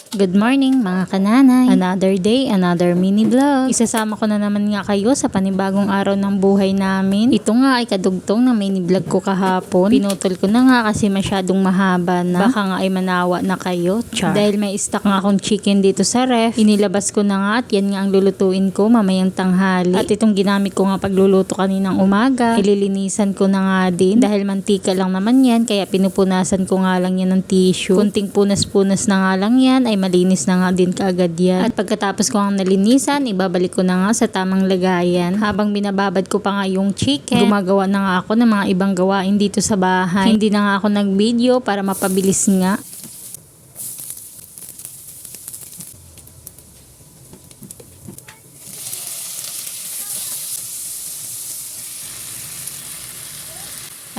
Good morning mga kananay. Another day, another mini vlog. Isasama ko na naman nga kayo sa panibagong araw ng buhay namin. Ito nga ay kadugtong na mini vlog ko kahapon. Pinutol ko na nga kasi masyadong mahaba na. Baka nga ay manawa na kayo. Char. Dahil may stock nga akong chicken dito sa ref, inilabas ko na nga at yan nga ang lulutuin ko mamayang tanghali. At itong ginamit ko nga pagluluto kaninang umaga, ililinisan ko na nga din. Dahil mantika lang naman yan, kaya pinupunasan ko nga lang yan ng tissue. Kunting punas-punas na nga lang yan, ay malinis na nga din kaagad yan. At pagkatapos ko ang nalinisan, ibabalik ko na nga sa tamang lagayan. Habang binababad ko pa nga yung chicken, gumagawa na nga ako ng mga ibang gawain dito sa bahay. Hindi na nga ako nag-video para mapabilis nga.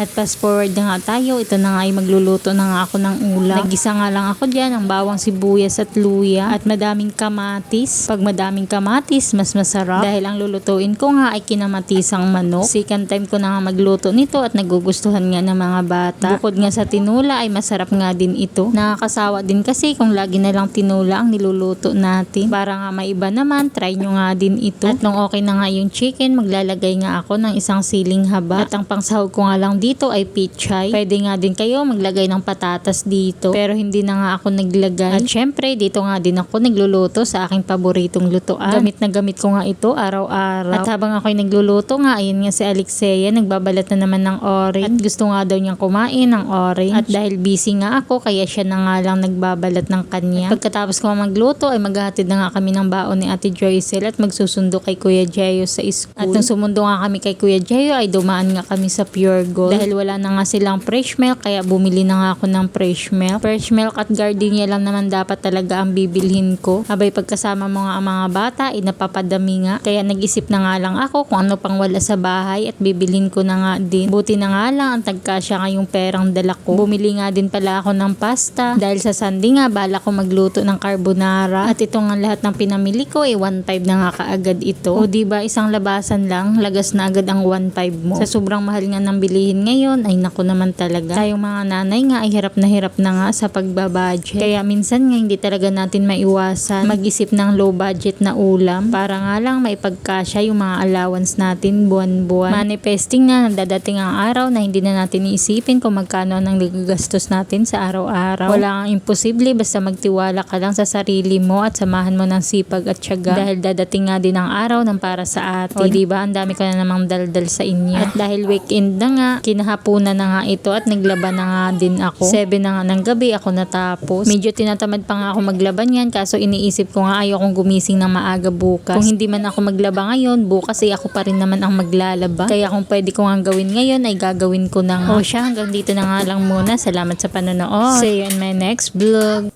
At fast forward na nga tayo, ito na nga ay magluluto na nga ako ng ulam. Nagisa nga lang ako dyan ng bawang sibuyas at luya at madaming kamatis. Pag madaming kamatis, mas masarap. Dahil ang lulutuin ko nga ay kinamatisang manok. Second time ko na nga magluto nito at nagugustuhan nga ng mga bata. Bukod nga sa tinula ay masarap nga din ito. Nakakasawa din kasi kung lagi na lang tinula ang niluluto natin. Para nga may iba naman, try nyo nga din ito. At nung okay na nga yung chicken, maglalagay nga ako ng isang siling haba. At ang pangsahog ko nga lang dito ay pichay. Pwede nga din kayo maglagay ng patatas dito. Pero hindi na nga ako naglagay. At syempre, dito nga din ako nagluluto sa aking paboritong lutuan. Gamit na gamit ko nga ito araw-araw. At habang ako'y nagluluto nga, ayun nga si Alexia, nagbabalat na naman ng orange. At gusto nga daw niyang kumain ng orange. At dahil busy nga ako, kaya siya na nga lang nagbabalat ng kanya. Pagkatapos ko magluto, ay maghahatid na nga kami ng baon ni Ate Joycel at magsusundo kay Kuya Jeyo sa school. At nung sumundo nga kami kay Kuya Jeyo, ay dumaan nga kami sa Pure Gold. Dahil wala na nga silang fresh milk, kaya bumili na nga ako ng fresh milk. Fresh milk at gardenia lang naman dapat talaga ang bibilhin ko. Abay pagkasama mo nga ang mga bata, napapadami nga. Kaya nag-isip na nga lang ako kung ano pang wala sa bahay at bibilhin ko na nga din. Buti na nga lang ang tagkasya nga yung perang dala ko. Bumili nga din pala ako ng pasta. Dahil sa Sunday nga, bala ko magluto ng carbonara. At ito nga lahat ng pinamili ko, 1.5 na nga kaagad ito. O diba, isang labasan lang, lagas na agad ang 1.5 mo. Sa sobrang mahal nga ng bilihin ngayon, ay naku naman talaga. Tayong mga nanay nga ay hirap na nga sa pagbabudget. Kaya minsan nga hindi talaga natin maiwasan mag-isip ng low budget na ulam para nga lang maipagkasya yung mga allowance natin buwan-buwan. Manifesting na dadating ang araw na hindi na natin iisipin kung magkano ang nagagastos natin sa araw-araw. Wala kang imposible basta magtiwala ka lang sa sarili mo at samahan mo ng sipag at tiyaga. Dahil dadating nga din ang araw ng para sa atin. O diba, ang dami ko na namang daldal sa inyo. At dahil weekend na nga, kinahaponan na nga ito at naglaban na nga din ako. 7 na nga ng gabi ako natapos. Medyo tinatamad pa nga ako maglaban yan, kaso iniisip ko nga ayokong gumising ng maaga bukas. Kung hindi man ako maglaba ngayon, bukas ay ako pa rin naman ang maglalaba. Kaya kung pwede ko nga gawin ngayon ay gagawin ko na nga. O siya, hanggang dito na nga lang muna. Salamat sa panonood. See you in my next vlog.